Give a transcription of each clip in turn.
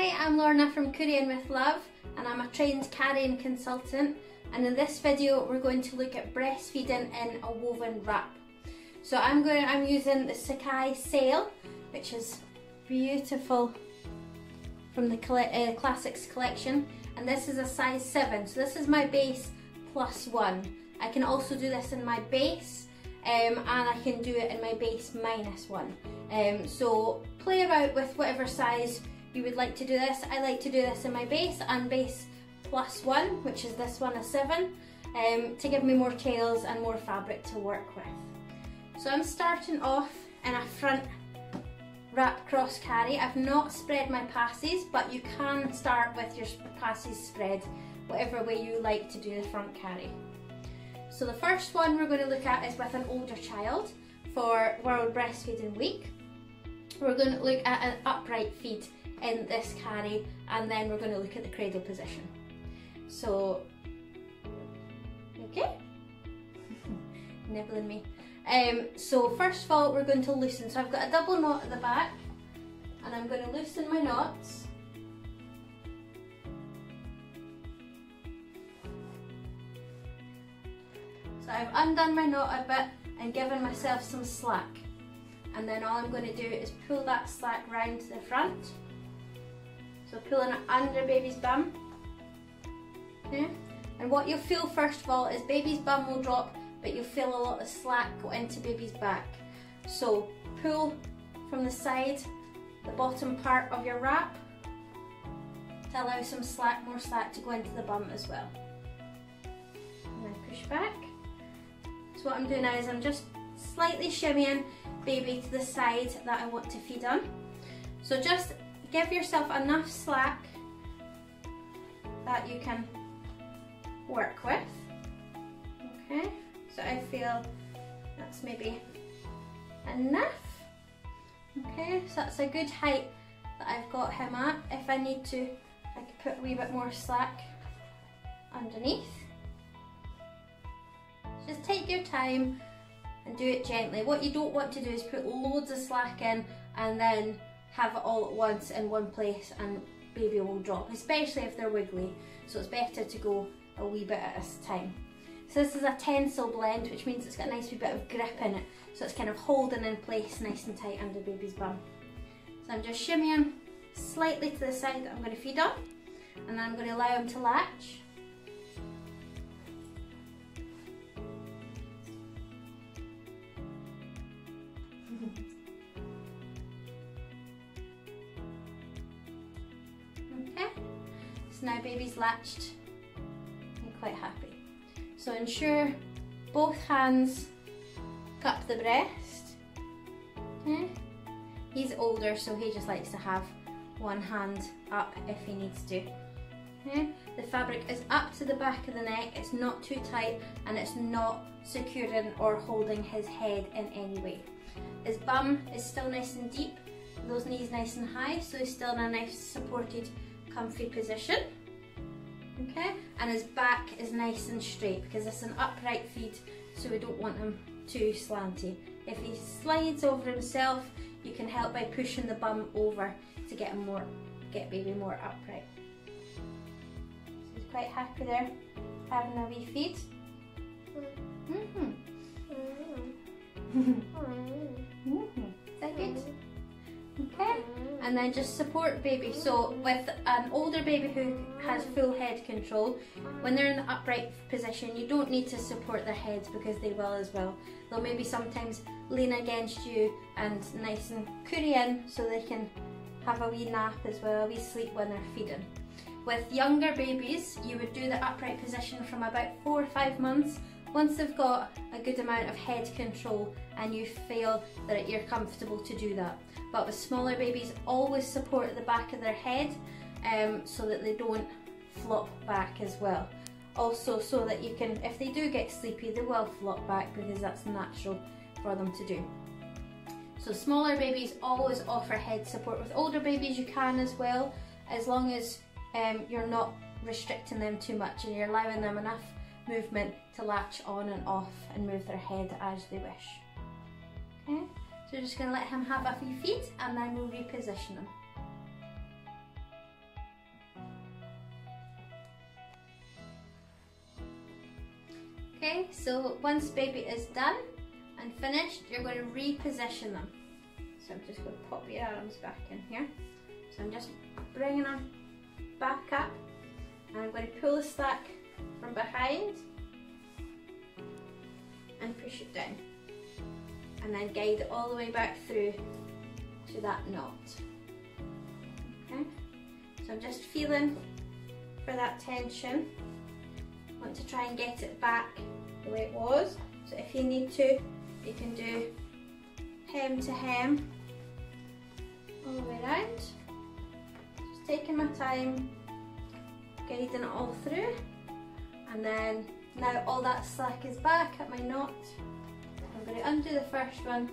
Hi, I'm Laurna from Korean with Love, and I'm a trained carrying consultant, and in this video we're going to look at breastfeeding in a woven wrap. So I'm using the Sakai Sail, which is beautiful, from the Classics collection, and this is a size 7, so this is my base plus 1. I can also do this in my base, and I can do it in my base minus 1. So play about with whatever size you would like to do this. I like to do this in my base and base plus 1, which is this one, a 7, to give me more tails and more fabric to work with. So I'm starting off in a front wrap cross carry. I've not spread my passes, but you can start with your passes spread, whatever way you like to do the front carry. So the first one we're going to look at is with an older child for World Breastfeeding Week. We're going to look at an upright feed in this carry, and then we're going to look at the cradle position. So, okay, nibbling me. So first of all, we're going to loosen. So I've got a double knot at the back, and I'm going to loosen my knots. So I've undone my knot a bit and given myself some slack. And then all I'm going to do is pull that slack round to the front. So pulling it under baby's bum. Okay. And what you'll feel first of all is baby's bum will drop, but you'll feel a lot of slack go into baby's back. So pull from the side, the bottom part of your wrap, to allow some slack, more slack to go into the bum as well. And then push back. So what I'm doing now is I'm just slightly shimmying baby to the side that I want to feed on. So just give yourself enough slack that you can work with. Okay, so I feel that's maybe enough. Okay, so that's a good height that I've got him at. If I need to, I could put a wee bit more slack underneath. Just take your time and do it gently. What you don't want to do is put loads of slack in and then have it all at once in one place and baby will drop, especially if they're wiggly. So it's better to go a wee bit at a time. So this is a tensile blend, which means it's got a nice wee bit of grip in it. So it's kind of holding in place nice and tight under baby's bum. So I'm just shimmying slightly to the side that I'm going to feed on, and then I'm going to allow him to latch. Okay, so now baby's latched and quite happy. So ensure both hands cup the breast. Okay, he's older, so he just likes to have one hand up if he needs to. Okay, the fabric is up to the back of the neck, it's not too tight, and it's not securing or holding his head in any way. His bum is still nice and deep, those knees nice and high, so he's still in a nice supported, comfy position. Okay, and his back is nice and straight because it's an upright feed, so we don't want him too slanty. If he slides over himself, you can help by pushing the bum over to get baby more upright. So he's quite happy there, having a wee feed. Is that good? Okay, and then just support baby. So with an older baby who has full head control, when they're in the upright position, you don't need to support their heads because they will as well. They'll maybe sometimes lean against you and nice and curry in so they can have a wee nap as well, a wee sleep when they're feeding. With younger babies, you would do the upright position from about 4 or 5 months. Once they've got a good amount of head control and you feel that you're comfortable to do that. But with smaller babies, always support the back of their head so that they don't flop back as well. Also so that you can, if they do get sleepy, they will flop back because that's natural for them to do. So smaller babies always offer head support. With older babies you can as well, as long as you're not restricting them too much and you're allowing them enough movement to latch on and off and move their head as they wish. Okay, so we're just going to let him have a few feet and then we'll reposition him. So once baby is done and finished, you're going to reposition them. So I'm just going to pop your arms back in here. So I'm just bringing them back up, and I'm going to pull the slack from behind and push it down, and then guide it all the way back through to that knot. Okay, so I'm just feeling for that tension. I want to try and get it back the way it was. So if you need to, you can do hem to hem all the way around. Just taking my time, guiding it all through, and then now all that slack is back at my knot. I'm going to undo the first one,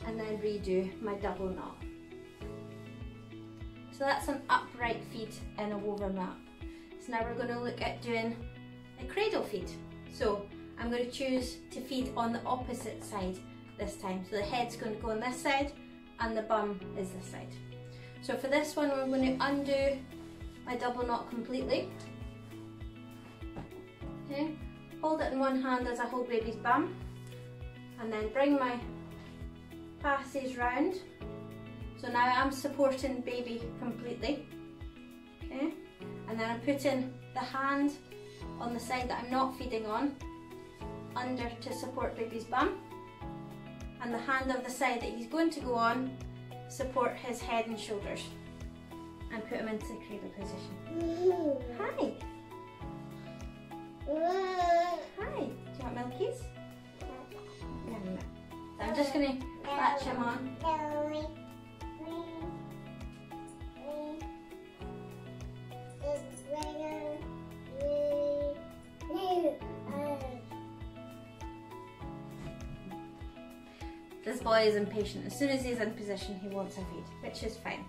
and then redo my double knot. So that's an upright feed in a woven wrap. So now we're going to look at doing a cradle feed. So I'm going to choose to feed on the opposite side this time. So the head's going to go on this side and the bum is this side. So for this one, we're going to undo my double knot completely. Okay, hold it in one hand as I hold baby's bum, and then bring my passes round. So now I'm supporting baby completely. Okay, and then I'm putting the hand on the side that I'm not feeding on under to support baby's bum, and the hand of the side that he's going to go on support his head and shoulders, and put him into the cradle position. Hi! Hi! Do you want milkies? Yeah. So I'm just going to latch him on. This boy is impatient. As soon as he's in position, he wants a feed, which is fine.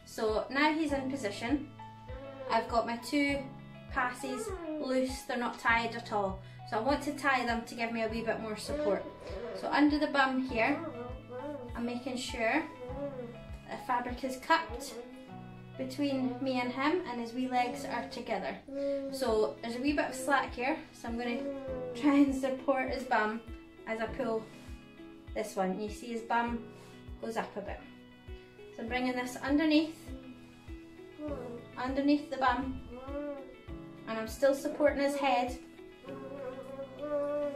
So now he's in position. I've got my two passes loose, they're not tied at all. So I want to tie them to give me a wee bit more support. So under the bum here, I'm making sure the fabric is cupped between me and him, and his wee legs are together. So there's a wee bit of slack here, so I'm going to try and support his bum as I pull this one. You see his bum goes up a bit. So I'm bringing this underneath the bum, and I'm still supporting his head. And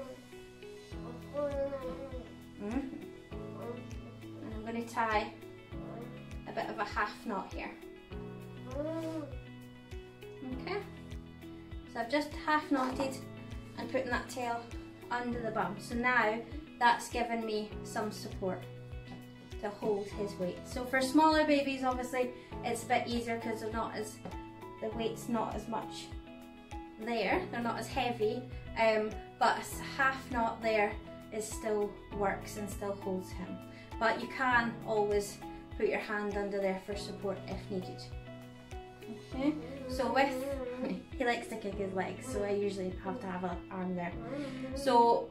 I'm going to tie a bit of a half knot here. Okay, so I've just half knotted and putting that tail under the bum. So now that's given me some support to hold his weight. So for smaller babies, obviously it's a bit easier because they're not as, the weight's not as much there, they're not as heavy, but a half knot there is still works and still holds him. But you can always put your hand under there for support if needed. Okay, so with, he likes to kick his legs, so I usually have to have an arm there. So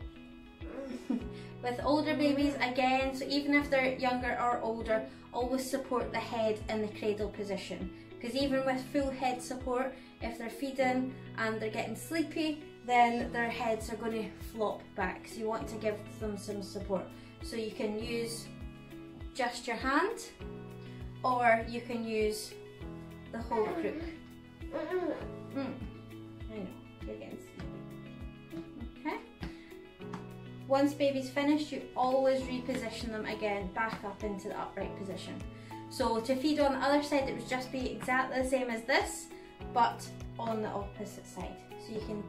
with older babies, again, so even if they're younger or older, always support the head in the cradle position, because even with full head support, if they're feeding and they're getting sleepy, then their heads are going to flop back, so you want to give them some support. So you can use just your hand, or you can use the whole crook. I know, you're getting sleepy. Okay. Once baby's finished, you always reposition them again back up into the upright position. So to feed on the other side, it would just be exactly the same as this, but on the opposite side. So you can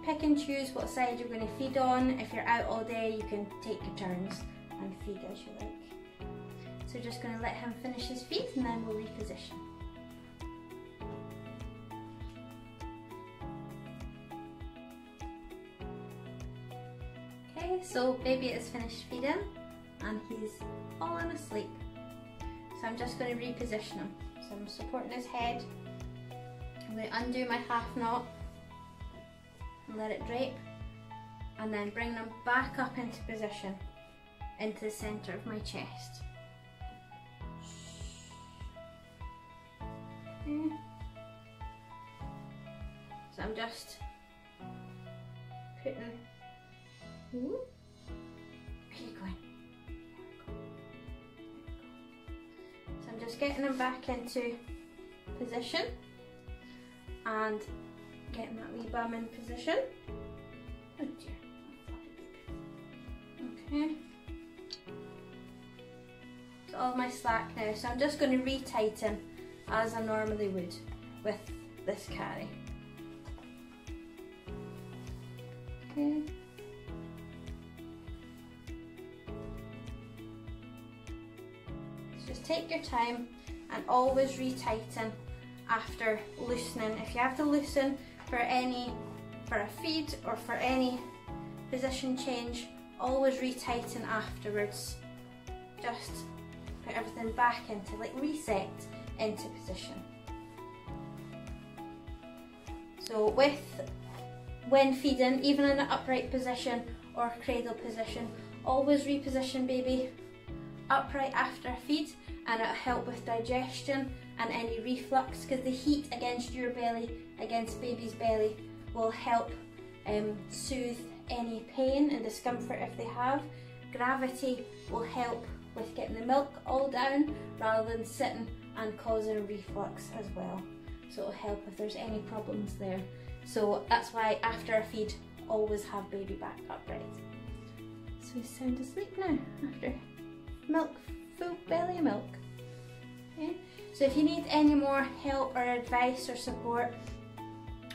pick and choose what side you're going to feed on. If you're out all day, you can take your turns and feed as you like. So we're just going to let him finish his feed and then we'll reposition. Okay, so baby is finished feeding and he's fallen asleep. So I'm just going to reposition him. So I'm supporting his head. I'm going to undo my half knot and let it drape, and then bring them back up into position into the centre of my chest. So I'm just putting, ooh, where are you going? So I'm just getting them back into position and getting that wee bum in position. Oh dear. Okay. So all my slack now. So I'm just going to retighten as I normally would with this carry. Okay. So just take your time and always retighten after loosening. If you have to loosen for a feed or for any position change, always retighten afterwards. Just put everything back into, like, reset into position. So when feeding, even in an upright position or cradle position, always reposition baby upright after a feed, and it'll help with digestion and any reflux, because the heat against your belly, against baby's belly, will help soothe any pain and discomfort if they have. Gravity will help with getting the milk all down rather than sitting and causing reflux as well. So it'll help if there's any problems there. So that's why after a feed, always have baby back upright. So he's sound asleep now after milk, full belly of milk. Okay. So if you need any more help or advice or support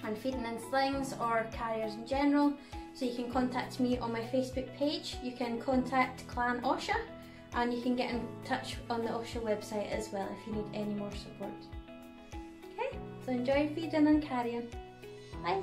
on feeding in slings or carriers in general, so you can contact me on my Facebook page, you can contact Clan Oscha, and you can get in touch on the Oscha website as well if you need any more support. Okay, so enjoy feeding and carrying. Bye.